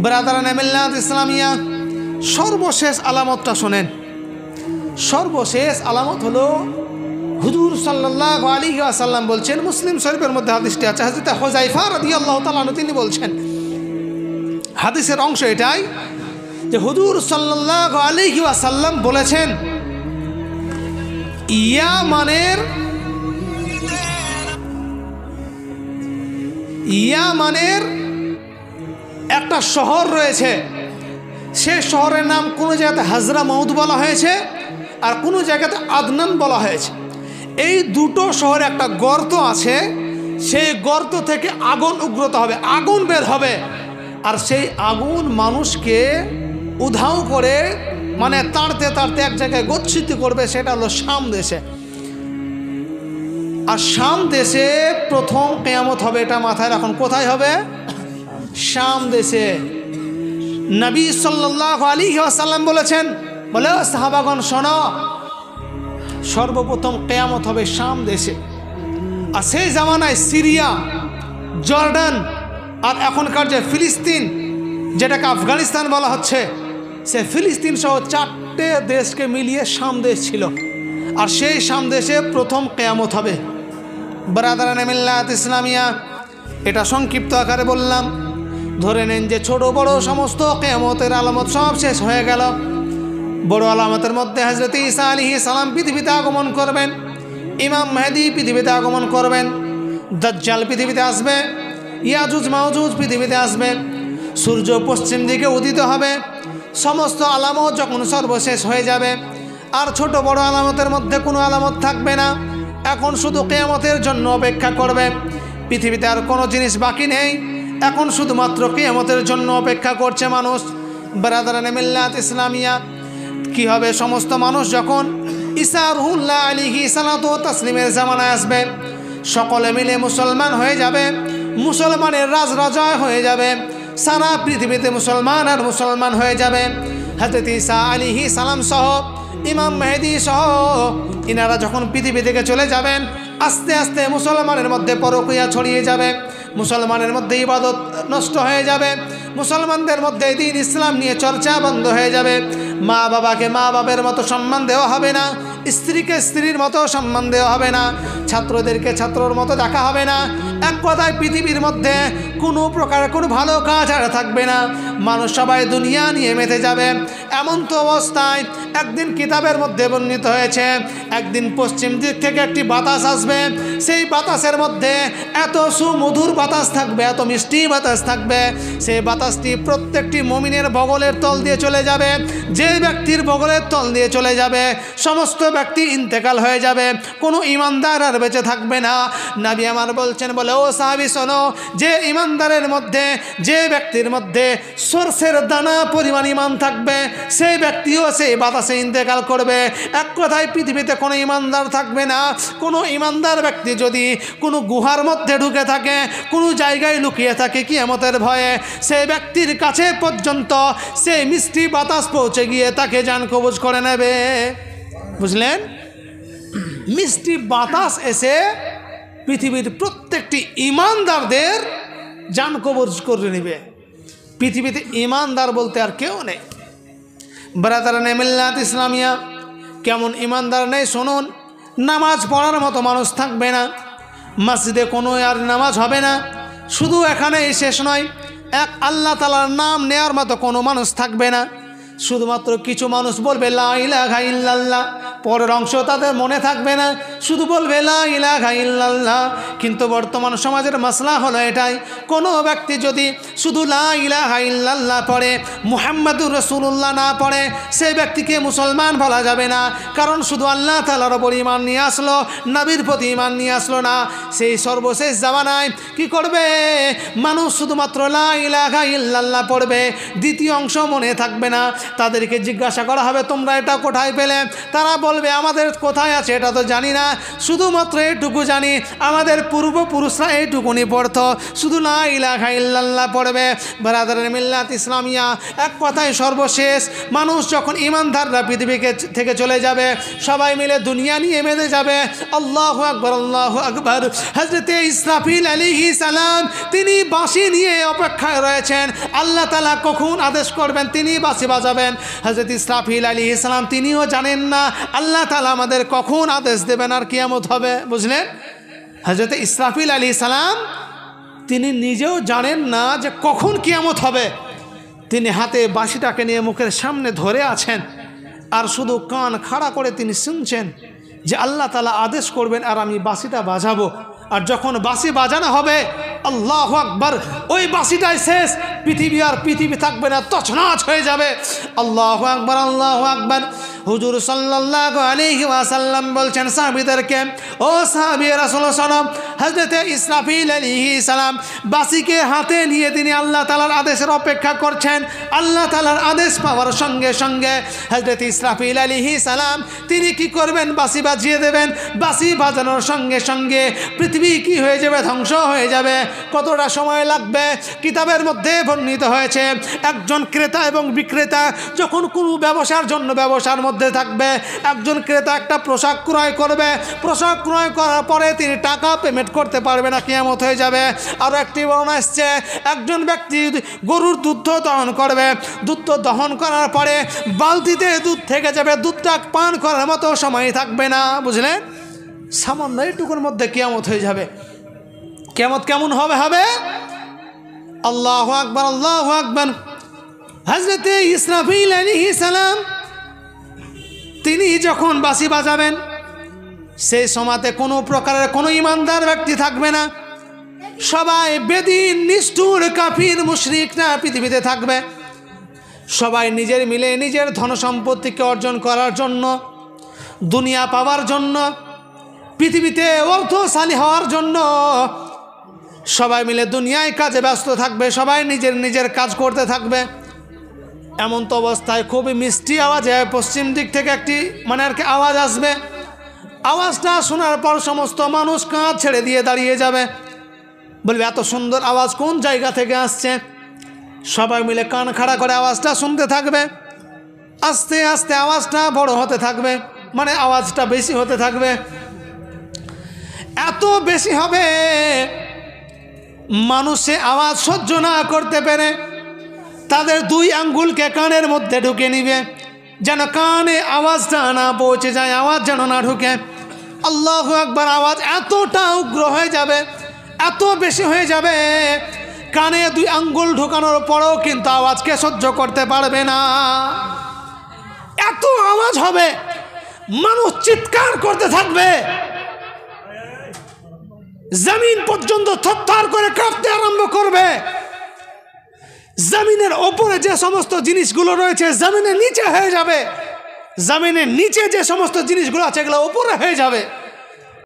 ব্রাদারান মিল্লাত ইসলামিয়া, সর্বশেষ আলামতটা শোনেন। সর্বশেষ আলামত হলো হুজুর সাল্লাল্লাহু আলাইহি ওয়াসাল্লাম বলছেন, মুসলিম শরীফের মধ্যে হাদিসটি আছে, হযরত হুযায়ফা রাদিয়াল্লাহু তাআলা আনহু তিনি বলছেন, হাদিসের অংশ এটাই যে হুজুর সাল্লাল্লাহু আলাইহি ওয়াসাল্লাম বলেছেন, ইয়ামানের একটা শহর রয়েছে, সে শহরের নাম কোনো জায়গাতে হাজরামাউত বলা হয়েছে আর কোনো জায়গাতে আদনান বলা হয়েছে। এই দুটো শহরে একটা গর্ত আছে, সেই গর্ত থেকে আগুন উগ্রত হবে, আগুন বের হবে, আর সেই আগুন মানুষকে উধাও করে মানে তাড়তে তাড়তে এক জায়গায় গচ্ছিত করবে, সেটা হলো শাম দেশে। আর শাম দেশে প্রথম কিয়ামত হবে, এটা মাথায় রাখুন। কোথায় হবে? শাম দেশে। নবী সাল্লাল্লাহু আলাইহি ওয়াসাল্লাম বলেছেন, বলে সাহাবাগণ শোনো, সর্বপ্রথম কিয়ামত হবে শাম দেশে। আর সেই জামানায় সিরিয়া, জর্ডান আর এখনকার যে ফিলিস্তিন, যেটাকে আফগানিস্তান বলা হচ্ছে, সে ফিলিস্তিন সহ 4টে দেশকে মিলিয়ে শাম দেশ ছিল। আর সেই শাম দেশে প্রথম কিয়ামত হবে। ব্রাদারান মিল্লাত ইসলামিয়া, এটা সংক্ষিপ্ত আকারে বললাম। ধরে নেন যে ছোট বড় সমস্ত কিয়ামতের আলামত সব শেষ হয়ে গেল। বড় আলামতের মধ্যে হযরত ঈসা আলাইহিস সালাম পৃথিবীতে আগমন করবেন, ইমাম মেহেদী পৃথিবীতে আগমন করবেন, দাজ্জাল পৃথিবীতে আসবে, ইয়াজুজ মাউজুজ পৃথিবীতে আসবে, সূর্য পশ্চিম দিকে উদিত হবে। সমস্ত আলামত যখন সর্বশেষ হয়ে যাবে, আর ছোট বড় আলামতের মধ্যে কোনো আলামত থাকবে না। এখন শুধু কিয়ামতের জন্য অপেক্ষা করবে। পৃথিবীতে আর কোনো জিনিস বাকি নেই, এখন শুধুমাত্র কিয়ামতের জন্য অপেক্ষা করছে মানুষ। ব্রাদারান মিল্লাত ইসলামিয়া, কি হবে? সমস্ত মানুষ যখন ঈসা রুহুল্লাহ আলাইহি সালাতু ওয়া তাসলিমের জামানায় আসবে, সকলে মিলে মুসলমান হয়ে যাবে, মুসলমানের রাজরাজা হয়ে যাবে, সারা পৃথিবীতে মুসলমান আর মুসলমান হয়ে যাবে। হযরত ঈসা আলাইহিস সালাম সহ ইমাম মেহেদী সহ ইনারা যখন পৃথিবী থেকে চলে যাবেন, আস্তে আস্তে মুসলমানের মধ্যে পরকীয়া ছড়িয়ে যাবে, মুসলমানের মধ্যে ইবাদত নষ্ট হয়ে যাবে, মুসলমানদের মধ্যে দ্বীন ইসলাম নিয়ে চর্চা বন্ধ হয়ে যাবে। মা বাবাকে মা বাবার মতো সম্মান দেওয়া হবে না, স্ত্রীকে স্ত্রীর মতো সম্মান দেওয়া হবে না, ছাত্রদেরকে ছাত্রর মতো দেখা হবে না। এক কথায় পৃথিবীর মধ্যে কোনো প্রকার কোনো ভালো কাজ আর থাকবে না, মানুষ সবাই দুনিয়া নিয়ে মেতে যাবে। এমন তো অবস্থায় একদিন কিতাবের মধ্যে বর্ণিত হয়েছে, একদিন পশ্চিম দিক থেকে একটি বাতাস আসবে, সেই বাতাসের মধ্যে এত সুমধুর বাতাস থাকবে, এত মিষ্টি বাতাস থাকবে, সেই বাতাসটি প্রত্যেকটি মুমিনের বগলের তল দিয়ে চলে যাবে। যে ব্যক্তির বগলের তল দিয়ে চলে যাবে, সমস্ত ব্যক্তি ইন্তেকাল হয়ে যাবে, কোনো ইমানদার আর বেঁচে থাকবে না। নবী আমার বলছেন, বলে ও সাহাবী শোনো, যে ইমানদারের মধ্যে, যে ব্যক্তির মধ্যে সরষের দানা পরিমাণ ইমান থাকবে, সেই ব্যক্তিও সেই বাতাসে ইন্তেকাল করবে। এক কথায় পৃথিবীতে কোনো ইমানদার থাকবে না। কোনো ইমানদার ব্যক্তি যদি কোনো গুহার মধ্যে ঢুকে থাকে, কোনো জায়গায় লুকিয়ে থাকে কিয়ামতের ভয়ে, সেই ব্যক্তির কাছে পর্যন্ত সেই মিষ্টি বাতাস পৌঁছে গিয়ে তাকে জান কবজ করে নেবে। বুঝলেন? মিষ্টি বাতাস এসে পৃথিবীর প্রত্যেকটি ইমানদারদের জান কবজ করে নেবে। পৃথিবীতে ইমানদার বলতে আর কেউ নেই। ব্রাদারান মিল্লাত ইসলামিয়া, কেমন ইমানদার নেই শুনুন। নামাজ পড়ার মতো মানুষ থাকবে না, মসজিদে কোনো আর নামাজ হবে না। শুধু এখানেই শেষ নয়, এক আল্লাহ তাআলার নাম নেওয়ার মতো কোনো মানুষ থাকবে না। শুধুমাত্র কিছু মানুষ বলবে লা ইলাহা ইল্লাল্লাহ, পরের অংশ তাদের মনে থাকবে না, শুধু বলবে লা ইলাহা ইল্লাল্লাহ। কিন্তু বর্তমান সমাজের মাসলা হলো এটাই, কোনো ব্যক্তি যদি শুধু লা ইলাহা ইল্লাল্লাহ পড়ে, মুহাম্মাদুর রাসূলুল্লাহ না পড়ে, সেই ব্যক্তিকে মুসলমান বলা যাবে না। কারণ শুধু আল্লাহ তাআলার উপর ঈমান নিয়ে আসলো, নবীর প্রতি ঈমান নিয়ে আসলো না। সেই সর্বশেষ জামানায় কি করবে? মানুষ শুধুমাত্র লা ইলাহা ইল্লাল্লাহ পড়বে, দ্বিতীয় অংশ মনে থাকবে না। তাদেরকে জিজ্ঞাসা করা হবে, তোমরা এটা কোথায় পেলে? তারা বলবে বলবে আমাদের কোথায় আছে এটা তো জানি না, শুধুমাত্র এটুকু জানি আমাদের পূর্বপুরুষরা এইটুকুনি পড়তো, শুধু লা ইলাহা ইল্লাল্লাহ পড়বে। ব্রাদারের মিল্লাত ইসলামিয়া, এক কথায় সর্বশেষ মানুষ যখন ইমানদাররা পৃথিবী থেকে চলে যাবে, সবাই মিলে দুনিয়া নিয়ে মেতে যাবে। আল্লাহু আকবার, আল্লাহু আকবার। হযরতে ইসরাফিল আলাইহিস সালাম তিনি বাঁশি নিয়ে অপেক্ষায় রয়েছেন, আল্লাহ তাআলা কখন আদেশ করবেন তিনি বাঁশি বাজাবেন। হযরত ইসরাফিল আলাইহিস সালাম তিনিও জানেন না আল্লাহ তাআলা আমাদের কখন আদেশ দেবেন আর কিয়ামত হবে, বুঝলেন? হযরত ইসরাফিল আলাইহিস সালাম তিনি নিজেও জানেন না যে কখন কিয়ামত হবে। তিনি হাতে বাঁশিটাকে নিয়ে মুখের সামনে ধরে আছেন আর শুধু কান খাড়া করে তিনি শুনছেন যে আল্লাহ তাআলা আদেশ করবেন আর আমি বাঁশিটা বাজাবো। আর যখন বাঁশি বাজানো হবে, আল্লাহু আকবার, ওই বাঁশিটাই শেষ, পৃথিবী থাকবে না, তছনছ হয়ে যাবে। আল্লাহু আকবার, আল্লাহু আকবার। হুজুর সাল্লাল্লাহু আলাইহি ওয়াসাল্লাম বলছেন সাহাবীদেরকে, ও সাহাবী রাসূল সাল্লাম, হযরতে ইসরাফিল আলাইহিস সালাম বাঁশিকে হাতে নিয়ে তিনি আল্লাহ তাআলার আদেশের অপেক্ষা করছেন। আল্লাহ তাআলার আদেশ পাওয়ার সঙ্গে সঙ্গে হযরতে ইসরাফিল আলাইহিস সালাম তিনি কি করবেন? বাঁশি বাজিয়ে দেবেন। বাঁশি বাজানোর সঙ্গে সঙ্গে পৃথিবী কি হয়ে যাবে? ধ্বংস হয়ে যাবে। কতটা সময় লাগবে? কিতাবের মধ্যে বর্ণিত হয়েছে, একজন ক্রেতা এবং বিক্রেতা যখন কোনো ব্যবসার জন্য ব্যবসার মধ্যে থাকবে, একজন ক্রেতা একটা পোশাক ক্রয় করবে, পোশাক ক্রয় করার পরে তিনি টাকা পেমেন্ট করতে পারবে না, কিয়ামত হয়ে যাবে। আরও একটি বর্ণনা এসছে, একজন ব্যক্তি গরুর দুধ দহন করবে, দুধ দহন করার পরে বালতিতে দুধ থেকে যাবে, দুধটা পান করার মতো সময় থাকবে না, বুঝলেন? সামান্য এইটুকুর মধ্যে কিয়ামত হয়ে যাবে। কিয়ামত কেমন হবে? আল্লাহু আকবার, আল্লাহু আকবার। হযরতে ইসরাফিল আলাইহিস সালাম তিনি যখন বাঁশি বাজাবেন, সেই সময়তে কোনো প্রকারের কোনো ইমানদার ব্যক্তি থাকবে না, সবাই বেদিন, নিষ্ঠুর, কাফির, মুশরিকরা পৃথিবীতে থাকবে। সবাই নিজের মিলে নিজের ধন সম্পত্তিকে অর্জন করার জন্য, দুনিয়া পাওয়ার জন্য, পৃথিবীতে অর্থশালী হওয়ার জন্য সবাই মিলে দুনিয়ায় কাজে ব্যস্ত থাকবে, সবাই নিজের কাজ করতে থাকবে। এমন তো অবস্থায় খুবই মিষ্টি আওয়াজে পশ্চিম দিক থেকে একটি আওয়াজ আসবে। আওয়াজটা শোনার পর সমস্ত মানুষ কাঁধ ছেড়ে দিয়ে দাঁড়িয়ে যাবে, বলবে এত সুন্দর আওয়াজ কোন জায়গা থেকে আসছে। সবাই মিলে কান খাড়া করে আওয়াজটা শুনতে থাকবে। আস্তে আস্তে আওয়াজটা বড় হতে থাকবে, আওয়াজটা বেশি হতে থাকবে। এত বেশি হবে মানুষে আওয়াজ সহ্য না করতে পেরে তাদের 2 আঙ্গুলকে কানের মধ্যে ঢুকে নিবে, যেন কানে আওয়াজটা না পৌঁছে যায়, আওয়াজ যেন না ঢুকে। আল্লাহু আকবার। আওয়াজ এতটা উগ্র হয়ে যাবে, এত বেশি হয়ে যাবে, কানে 2 আঙ্গুল ঢুকানোর পরেও কিন্তু আওয়াজকে সহ্য করতে পারবে না। এত আওয়াজ হবে, মানুষ চিৎকার করতে থাকবে, জমিন পর্যন্ত থরথর করে কাঁপতে আরম্ভ করবে। জমিনের ওপরে যে সমস্ত জিনিসগুলো রয়েছে জমিনের নিচে হয়ে যাবে, জমিনের নিচে যে সমস্ত জিনিসগুলো আছে এগুলো উপরে হয়ে যাবে।